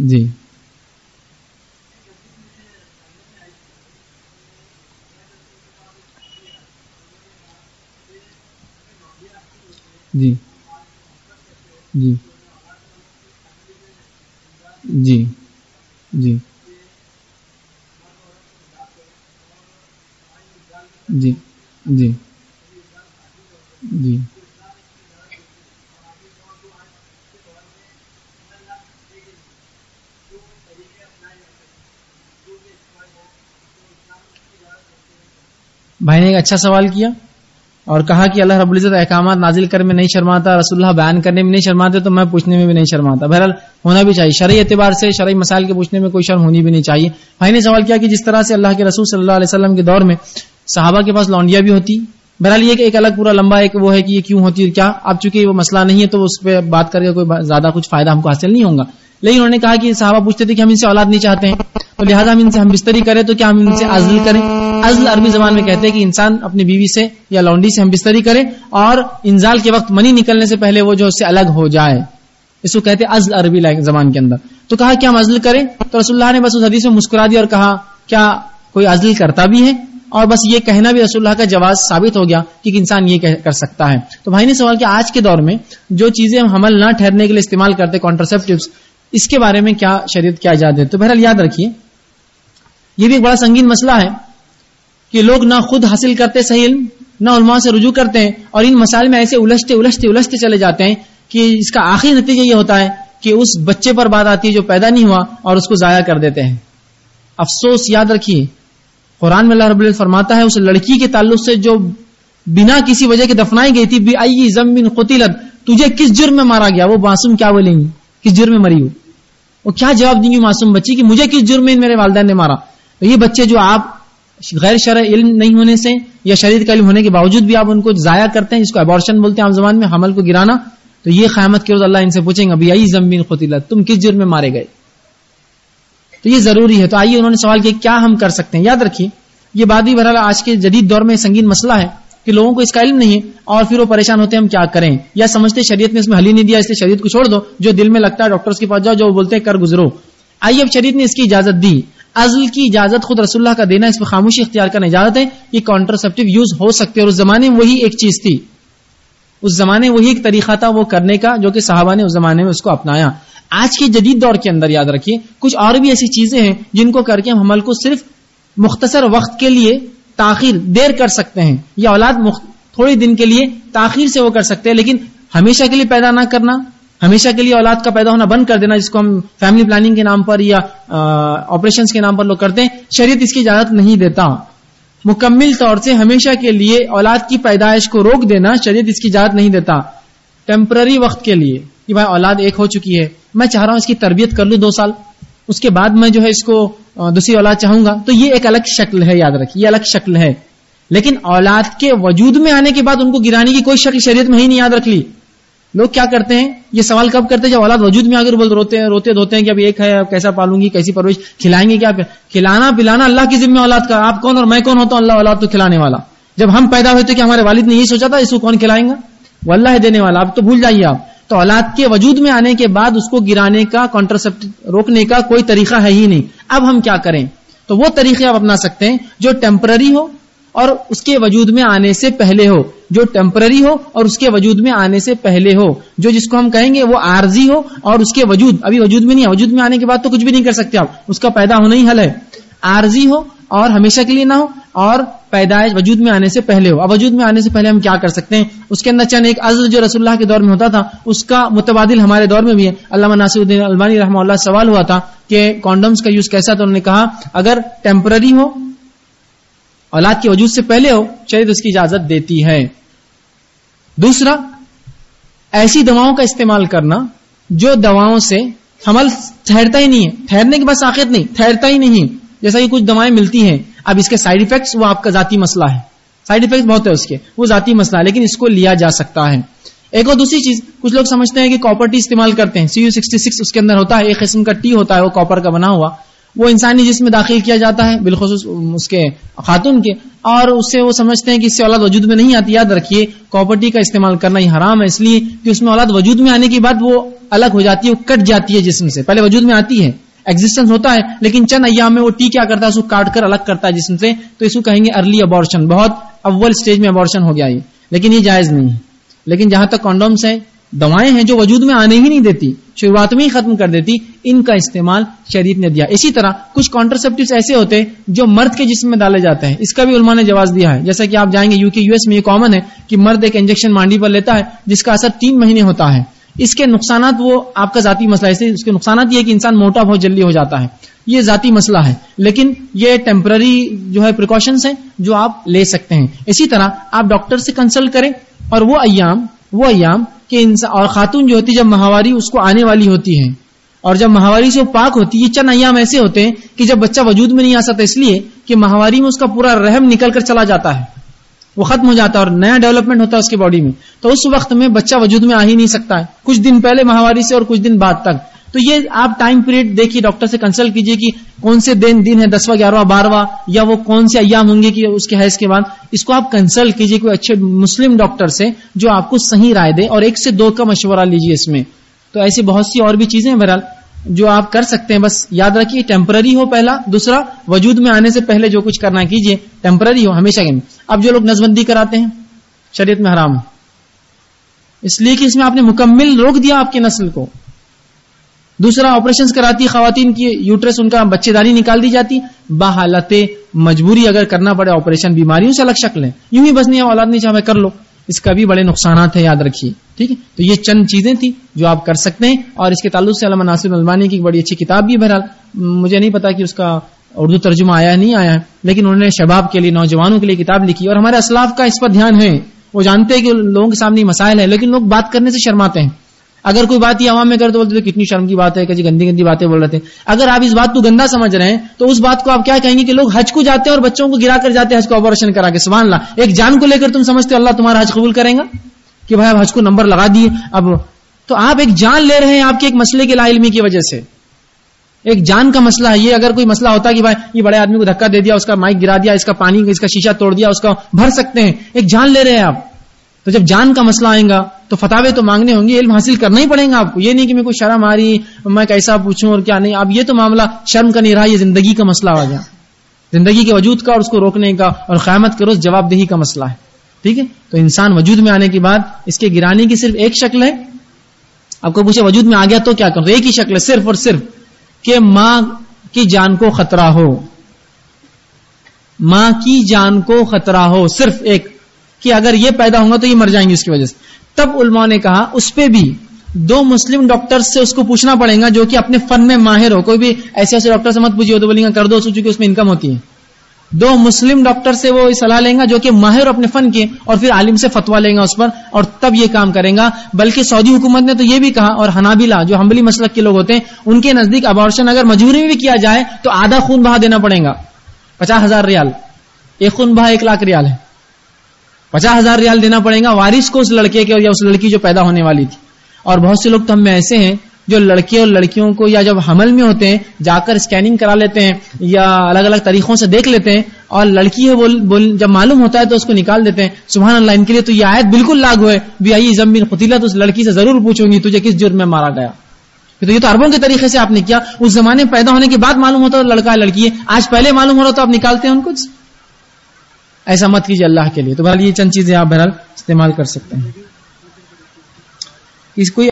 جی جی جی جی جی جی جی جی بھائی نے ایک اچھا سوال کیا اور کہا کہ اللہ رب العزت احکامات نازل کرنے میں نہیں شرماتا، رسول اللہ بیان کرنے میں نہیں شرماتے، تو میں پوچھنے میں بھی نہیں شرماتا. بہرحال ہونا بھی چاہیے، شرعی اعتبار سے شرعی مسائل کے پوچھنے میں کوئی شرم ہونی بھی نہیں چاہیے. بھائی نے سوال کیا کہ جس طرح سے اللہ کے رسول صلی اللہ علیہ وسلم کے دور میں صحابہ کے پاس لونڈیاں بھی ہوتی. بہرحال یہ کہ ایک الگ پورا لمبا ایک وہ ہے کہ یہ کیوں ہوتی ہے کیا، اب چونکہ وہ مسئلہ نہیں ہے تو اس پہ بات کر کے کوئی زیادہ کچھ فائدہ ہم کو حاصل نہیں ہوگا. لیکن انہوں نے کہا کہ صحابہ پوچھتے تھے کہ ہم ان سے اولاد نہیں چاہتے ہیں، تو لہٰذا ہم ان سے ہم بستری کریں تو کیا ہم ان سے عزل کریں. عزل عربی زبان میں کہتے ہیں کہ انسان اپنی بیوی سے یا لونڈی سے ہم بستری کرے اور انزال کے وقت منی نکلنے سے پہلے وہ جو اس سے الگ ہو جائے، اس کو کہتے ہیں عزل عربی زبان کے اندر. تو کہا کہ ہم عزل کریں، تو رسول اللہ نے بس اس حدیث میں مسکرا دیا اور کہا کیا کوئی عزل کرتا بھی ہے، اور بس یہ کہنا بھی رسول اللہ کا جواز ثابت ہو گیا کہ انسان یہ کر سکتا ہے. تو بھائی نے سوال کیا آج کے دور میں جو چیزیں ہم حمل نہ ٹھہرنے کے لیے استعمال کرتے کانٹرسیپٹیوز، اس کے بارے میں کیا شریعت کیا اجازت ہے. تو بہرحال یاد رکھیے یہ بھی ایک بڑا سنگین مسئلہ ہے کہ لوگ نہ خود حاصل کرتے صحیح علم، نہ علماء سے رجوع کرتے ہیں، اور ان مسائل میں ایسے الجھتے چلے جاتے ہیں کہ اس کا آخری نتیجہ یہ ہوتا ہے کہ اس بچے پر بات آتی ہے جو پیدا نہیں ہوا اور اس کو ضائع کر دیتے ہیں. افسوس یاد رکھیے قرآن میں اللہ رب العزت فرماتا ہے اس لڑکی کے تعلق سے جو بنا کسی وجہ کے دفنائی گئی تھی، بِأَيِّ ذَنبٍ قُتِلَتْ، تجھے کس جرم میں مارا گیا. وہ معصوم کیا بولیں گی، کس جرم میں مری ہو، وہ کیا جواب دیں گی معصوم بچی کہ مجھے کس جرم میں میرے والدین نے مارا. تو یہ بچے جو آپ غیر شرعی علم نہیں ہونے سے یا شریعت کا علم ہونے کے باوجود بھی آپ ان کو ضائع کرتے ہیں، جس کو ابارشن بولتے ہیں عام زبان میں، حمل کو گرانا، تو یہ قیامت کے روز اللہ ان سے پوچھیں گا بِأَيِّ ذَنبٍ قُتِلَتْ، تم کس جرم میں مارے گئے. تو یہ ضروری ہے. تو آئیے انہوں نے سوال کیا کیا ہم کر سکتے ہیں. یاد رکھیے یہ بات بھی بہرحال آج کے جدید دور میں سنگین مسئلہ ہے کہ لوگوں کو اس کا علم نہیں ہے اور پھر وہ پریشان ہوتے ہیں ہم کیا کریں، یا سمجھتے شریعت نے اس میں حل ہی نہیں دیا اس لیے شریعت کو چھوڑ دو، جو دل میں لگتا ہے ڈاکٹرز کے پاس جاؤ، جو بولتے ہیں کر گزرو. آئیے اب شریعت نے اس کی اجازت دی. عزل کی اجازت خود رسول اللہ کا دینا، اس پہ خاموشی اختیار کرنا اجازت ہے. یہ کانٹرسیپٹیو یوز ہو سکتے اور اس زمانے میں وہی ایک چیز تھی، اس زمانے وہی ایک طریقہ تھا وہ کرنے کا جو کہ صحابہ نے اس زمانے میں اس کو اپنایا. آج کے جدید دور کے اندر یاد رکھیے کچھ اور بھی ایسی چیزیں ہیں جن کو کر کے ہم حمل کو صرف مختصر وقت کے لیے تاخیر دیر کر سکتے ہیں، یا اولاد تھوڑی دن کے لیے تاخیر سے وہ کر سکتے ہیں، لیکن ہمیشہ کے لیے پیدا نہ کرنا، ہمیشہ کے لیے اولاد کا پیدا ہونا بند کر دینا، جس کو ہم فیملی پلاننگ کے نام پر یا آپریشنز کے نام پر لوگ کرتے ہیں، شریعت اس کی اجازت نہیں دیتا. مکمل طور سے ہمیشہ کے لیے اولاد کی پیدائش کو روک دینا شریعت اس کی اجازت نہیں دیتا. ٹیمپرری وقت کے لیے کہ بھائی اولاد ایک ہو چکی ہے، میں چاہ رہا ہوں اس کی تربیت کر لوں 2 سال، اس کے بعد میں جو ہے اس کو دوسری اولاد چاہوں گا، تو یہ ایک الگ شکل ہے. یاد رکھیے یہ الگ شکل ہے. لیکن اولاد کے وجود میں آنے کے بعد ان کو گرانے کی کوئی شکل شریعت میں ہی نہیں. یاد رکھ لی. لوگ کیا کرتے ہیں، یہ سوال کب کرتے ہیں جب اولاد وجود میں آگر روتے دھوتے ہیں کہ اب ایک ہے، اب کیسا پالوں گی، کیسی پرورش، کھلائیں گے کیا. کھلانا پلانا اللہ کی ذمہ اولاد کا. آپ کون اور میں کون ہوتا ہوں؟ اللہ اولاد تو کھلانے والا. جب ہم پیدا ہوئے تھے کہ ہمارے والد نے یہی سوچا تھا اس کو کون کھلائیں گا، وہ اللہ ہے دینے والا. اب تو بھول جائیے آپ. تو اولاد کے وجود میں آنے کے بعد اس کو گرانے کا، کانٹرسیپٹ روکنے کا کوئی طریقہ ہے ہی نہیں. اب ہم کیا کریں؟ تو وہ طریقے آپ اپنا سکتے ہیں جو ٹیمپرری ہو اور اس کے وجود میں آنے سے پہلے ہو، جو ٹیمپرری ہو اور اس کے وجود میں آنے سے پہلے ہو، جو جس کو ہم کہیں گے وہ عارضی ہو اور اس کے وجود ابھی وجود میں نہیں ہے، وجود میں آنے کے بعد تو کچھ بھی نہیں کر سکتے آپ، اس کا پیدا ہونا ہی حل ہے. عارضی ہو اور ہمیشہ کے لیے نہ ہو اور پیدائش وجود میں آنے سے پہلے ہو. اب وجود میں آنے سے پہلے ہم کیا کر سکتے ہیں؟ اس کے اندر چند ایک عزل جو رسول اللہ کے دور میں ہوتا تھا اس کا متبادل ہمارے دور میں بھی ہے. علامہ ناصر الدین البانی رحمہ اللہ سوال ہوا تھا کہ کانڈومز کا یوز کیسا، تو انہوں نے کہا اگر ٹیمپرری ہو، اولاد کے وجود سے پہلے ہو، شریعت اس کی اجازت دیتی ہے. دوسرا، ایسی دواؤں کا استعمال کرنا جو دواؤں سے حمل ٹھہرتا ہی نہیں ہے، ٹھہرنے کے بعد ساقط نہیں، ٹھہرتا ہی نہیں. جیسا کہ کچھ دوائیں ملتی ہیں، اب اس کے سائیڈ ایفیکٹس وہ آپ کا ذاتی مسئلہ ہے، سائیڈ ایفیکٹس بہت ہے اس کے، وہ ذاتی مسئلہ ہے، لیکن اس کو لیا جا سکتا ہے. ایک اور دوسری چیز، کچھ لوگ سمجھتے ہیں کہ کاپر ٹی استعمال کرتے ہیں، CU66 اس کے اندر ہوتا ہے، ایک قسم کا ٹی ہوتا ہے وہ کاپر کا بنا ہوا، وہ انسانی جسم میں داخل کیا جاتا ہے، بالخصوص اس کے خاتون کے، اور اس سے وہ سمجھتے ہیں کہ اس سے اولاد وجود میں نہیں آتی. یاد رکھیے کاپرٹی کا استعمال کرنا ہی حرام ہے، اس لیے کہ اس میں اولاد وجود میں آنے کے بعد وہ الگ ہو جاتی ہے، وہ کٹ جاتی ہے جسم سے. پہلے وجود میں آتی ہے، ایگزسٹنس ہوتا ہے، لیکن چند ایام میں وہ کیا کرتا ہے، اس کو کاٹ کر الگ کرتا ہے جسم سے. تو اس کو کہیں گے ارلی ابارشن، بہت اول سٹیج میں ابارشن ہو گیا یہ، لیکن یہ جائز نہیں ہے. لیکن جہاں تک کانڈومس ہے، دوائیں ہیں جو وجود میں آنے ہی نہیں دیتی، شروعات میں ہی ختم کر دیتی، ان کا استعمال شریعت نے دیا. اسی طرح کچھ کانٹرسپٹیوز ایسے ہوتے ہیں جو مرد کے جسم میں ڈالے جاتے ہیں، اس کا بھی علماء نے جواز دیا ہے. جیسا کہ آپ جائیں گے UK US میں یہ کامن ہے کہ مرد ایک انجیکشن مانڈی پر لیتا ہے جس کا اثر 3 مہینے ہوتا ہے. اس کے نقصانات وہ آپ کا ذاتی مسئلہ ہے، اس کے نقصانات یہ ہے کہ انسان موٹا بہت جلدی ہو جاتا ہے، یہ ذاتی مسئلہ ہے، لیکن یہ ٹیمپرری جو ہے پریکاشنز ہیں جو آپ لے سکتے ہیں. اسی طرح آپ ڈاکٹر سے کنسلٹ کریں، اور وہ ایام کہ انسان اور خاتون جو ہوتی ہے جب ماہواری اس کو آنے والی ہوتی ہے اور جب ماہواری سے وہ پاک ہوتی ہے، یہ چند ایام ایسے ہوتے ہیں کہ جب بچہ وجود میں نہیں آ سکتا، اس لیے کہ ماہواری میں اس کا پورا رحم نکل کر چلا جاتا ہے، وہ ختم ہو جاتا ہے اور نیا ڈیولپمنٹ ہوتا ہے اس کی باڈی میں. تو اس وقت میں بچہ وجود میں آ ہی نہیں سکتا ہے، کچھ دن پہلے ماہواری سے اور کچھ دن بعد تک. تو یہ آپ ٹائم پیریڈ دیکھیے، ڈاکٹر سے کنسلٹ کیجئے کہ کون سے دن ہے، 10واں 11واں 12واں، یا وہ کون سے ایام ہوں گے کہ اس کے حیض کے بعد. اس کو آپ کنسلٹ کیجئے کوئی اچھے مسلم ڈاکٹر سے جو آپ کو صحیح رائے دے، اور 1 سے 2 کا مشورہ لیجئے اس میں. تو ایسی بہت سی اور بھی چیزیں ہیں بہرحال جو آپ کر سکتے ہیں. بس یاد رکھیے ٹیمپرری ہو پہلا، دوسرا وجود میں آنے سے پہلے جو کچھ کرنا کیجئے ٹیمپرری ہو ہمیشہ کے. اب جو لوگ نسبندی کراتے ہیں شریعت میں حرام ہے، اس لیے کہ اس میں آپ نے مکمل روک دیا آپ کی نسل کو. دوسرا آپریشنز کراتی خواتین کی یوٹرس ان کا بچے داری نکال دی جاتی بحالت مجبوری، اگر کرنا پڑے آپریشن، بیماریوں سے الگ شکل ہے، یوں ہی بس نہیں اولاد نہیں چاہے کر لو، اس کا بھی بڑے نقصانات ہیں، یاد رکھیے. ٹھیک ہے، تو یہ چند چیزیں تھی جو آپ کر سکتے ہیں. اور اس کے تعلق سے علامہ ناصر الالبانی کی بڑی اچھی کتاب بھی بہرحال مجھے نہیں پتا کہ اس کا اردو ترجمہ آیا ہے نہیں آیا ہے، لیکن انہوں نے شباب کے لیے، نوجوانوں کے لیے کتاب لکھی. اور ہمارے اسلاف کا اس پر دھیان ہے، وہ جانتے ہیں کہ لوگوں کے سامنے مسائل ہے، لیکن لوگ بات کرنے سے شرماتے ہیں. اگر کوئی بات یہ عوام میں کرتے بولتے کتنی شرم کی بات ہے کہ جی گندی گندی باتیں بول رہے تھے. اگر آپ اس بات کو گندا سمجھ رہے ہیں تو اس بات کو آپ کیا کہیں گے کہ لوگ حج کو جاتے ہیں اور بچوں کو گرا کر جاتے ہیں حج کو آپریشن کرا کے. سبحان اللہ، ایک جان کو لے کر تم سمجھتے ہو اللہ تمہارا حج قبول کرے گا کہ بھائی اب حج کو نمبر لگا دیے. اب تو آپ ایک جان لے رہے ہیں آپ کے ایک مسئلے کی لا علمی کی وجہ سے. ایک جان کا مسئلہ ہے یہ. اگر کوئی مسئلہ ہوتا ہے کہ بھائی یہ بڑے آدمی کو دھکا دے دیا، اس کا مائک گرا دیا، اس کا پانی اس کا شیشہ توڑ دیا، اس کا بھر سکتے ہیں. ایک جان لے رہے ہیں آپ. تو جب جان کا مسئلہ آئے گا تو فتاوے تو مانگنے ہوں گے، علم حاصل کرنا ہی پڑے گا آپ کو. یہ نہیں کہ میں کوئی شرم آ رہی میں کیسا پوچھوں اور کیا نہیں. اب یہ تو معاملہ شرم کا نہیں رہا، یہ زندگی کا مسئلہ آ گیا، زندگی کے وجود کا اور اس کو روکنے کا اور قیامت کے روز جواب دہی کا مسئلہ ہے. ٹھیک ہے، تو انسان وجود میں آنے کے بعد اس کے گرانے کی صرف ایک شکل ہے. آپ کو پوچھے وجود میں آ گیا تو کیا کرو، ایک ہی شکل ہے صرف اور صرف کہ ماں کی جان کو خطرہ ہو، ماں کی جان کو خطرہ ہو، صرف ایک کہ اگر یہ پیدا ہوں گا تو یہ مر جائیں گے اس کی وجہ سے. تب علماء نے کہا اس پہ بھی 2 مسلم ڈاکٹر سے اس کو پوچھنا پڑے گا جو کہ اپنے فن میں ماہر ہو. کوئی بھی ایسے ڈاکٹر سے مت پوچھیے تو بولیں گا کر دو چونکہ اس میں انکم ہوتی ہے. 2 مسلم ڈاکٹر سے وہ صلاح لیں گا جو کہ ماہر اپنے فن کے، اور پھر عالم سے فتوا لیں گا اس پر، اور تب یہ کام کریں گا. بلکہ سعودی حکومت نے تو یہ بھی کہا، اور حنابلہ جو حنبلی مسلک کے لوگ ہوتے ہیں ان کے نزدیک ابارشن اگر مجبوری میں بھی کیا جائے تو آدھا خون بہا دینا پڑے گا. 50,000 ریال، ایک خون بہا 1 لاکھ ریال ہے. 50,000 ریال دینا پڑے گا وارث کو اس لڑکے کے یا اس لڑکی جو پیدا ہونے والی تھی. اور بہت سے لوگ تو ہم میں ایسے ہیں جو لڑکے اور لڑکیوں کو یا جب حمل میں ہوتے ہیں جا کر اسکیننگ کرا لیتے ہیں یا الگ الگ طریقوں سے دیکھ لیتے ہیں، اور لڑکی ہے وہ جب معلوم ہوتا ہے تو اس کو نکال دیتے ہیں. سبحان اللہ، ان کے لیے تو یہ آیت بالکل لاگو ہے، بیائی زمین قتیلہ، تو اس لڑکی سے ضرور پوچھوں گی تجھے کس جرم میں مارا گیا. تو یہ تو عربوں کے طریقے سے آپ نے کیا. اس زمانے میں پیدا ہونے کے بعد معلوم ہوتا ہے لڑکا لڑکی ہے، آج پہلے معلوم ہو رہا تو آپ نکالتے ہیں ان کو. ایسا مت کیجیے اللہ کے لیے. تو بہرحال یہ چند چیزیں آپ بہرحال استعمال کر سکتے ہیں. اس کوئی